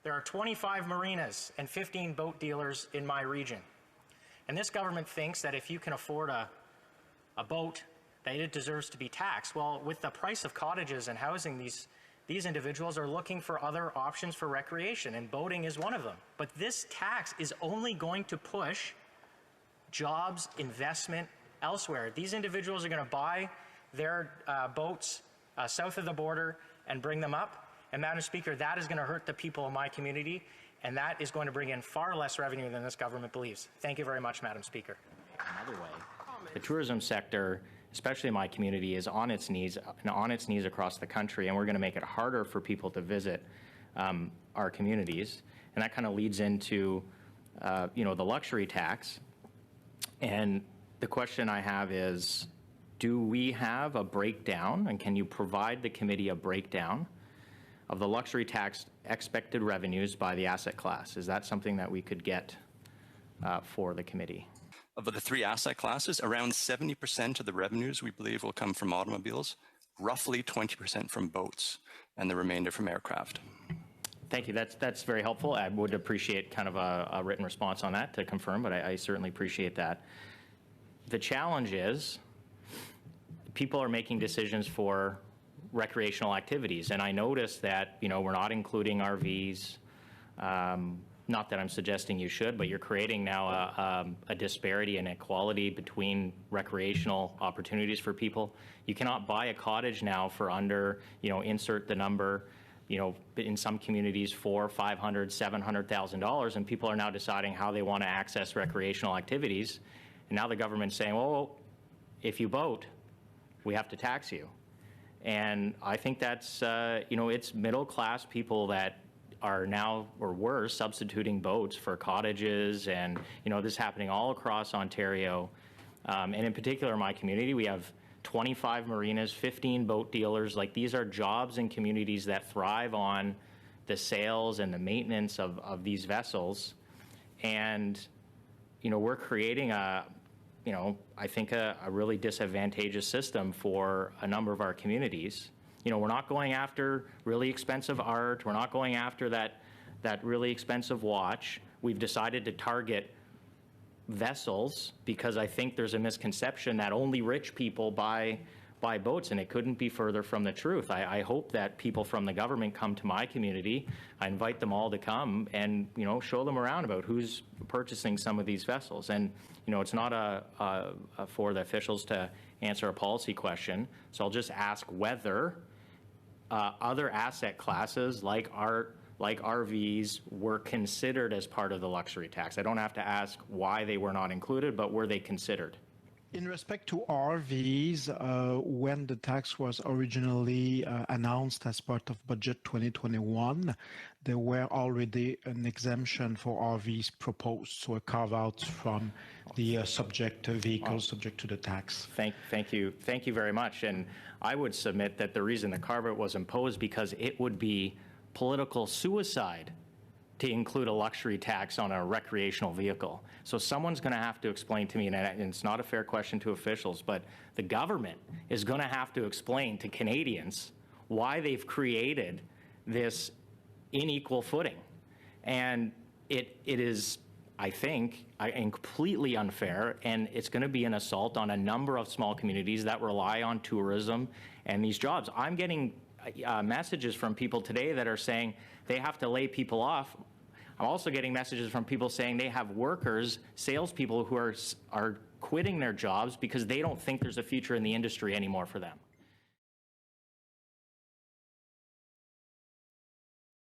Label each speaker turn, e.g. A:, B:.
A: There are 25 marinas and 15 boat dealers in my region. And this government thinks that if you can afford a boat, that it deserves to be taxed. Well, with the price of cottages and housing, these individuals are looking for other options for recreation, and boating is one of them. But this tax is only going to push jobs, investment elsewhere. These individuals are going to buy their boats south of the border and bring them up. And Madam Speaker, that is going to hurt the people in my community, and that is going to bring in far less revenue than this government believes. Thank you very much, Madam Speaker.
B: Another way, the tourism sector, especially in my community, is on its knees across the country, and we're going to make it harder for people to visit our communities. And that kind of leads into, the luxury tax. And the question I have is, do we have a breakdown, and can you provide the committee a breakdown of the luxury tax expected revenues by the asset class? Is that something that we could get for the committee?
C: Of the three asset classes, around 70% of the revenues we believe will come from automobiles, roughly 20% from boats, and the remainder from aircraft.
B: Thank you. That's very helpful. I would appreciate kind of a written response on that to confirm, but I certainly appreciate that. The challenge is people are making decisions for recreational activities, and I noticed that we're not including RVs. Not that I'm suggesting you should, but you're creating now a disparity and inequality between recreational opportunities for people. You cannot buy a cottage now for under, insert the number, in some communities $400,000, $500,000, $700,000, and people are now deciding how they want to access recreational activities. And now the government's saying, well, if you boat, we have to tax you. And I think that's, it's middle-class people that are now, or were, substituting boats for cottages, and this is happening all across Ontario. And in particular, in my community, we have 25 marinas, 15 boat dealers. Like, these are jobs in communities that thrive on the sales and the maintenance of these vessels. And we're creating I think a really disadvantageous system for a number of our communities. We're not going after really expensive art. We're not going after that really expensive watch. We've decided to target vessels because I think there's a misconception that only rich people buy boats, and it couldn't be further from the truth. I hope that people from the government come to my community. I invite them all to come and show them around about who's purchasing some of these vessels. And it's not for the officials to answer a policy question. So I'll just ask whether other asset classes like art, like RVs, were considered as part of the luxury tax. I don't have to ask why they were not included, but were they considered?
D: In respect to RVs, when the tax was originally announced as part of Budget 2021, there were already an exemption for RVs proposed, so a carve-out from the subject vehicles subject to the tax.
B: Thank you very much. And I would submit that the reason the carve-out was imposed because it would be political suicide to include a luxury tax on a recreational vehicle. So someone's going to have to explain to me, and it's not a fair question to officials, but the government is going to have to explain to Canadians why they've created this unequal footing. And it is, I think, completely unfair, and it's going to be an assault on a number of small communities that rely on tourism and these jobs. I'm getting messages from people today that are saying they have to lay people off. I'm also getting messages from people saying they have workers, salespeople who are quitting their jobs because they don't think there's a future in the industry anymore for them.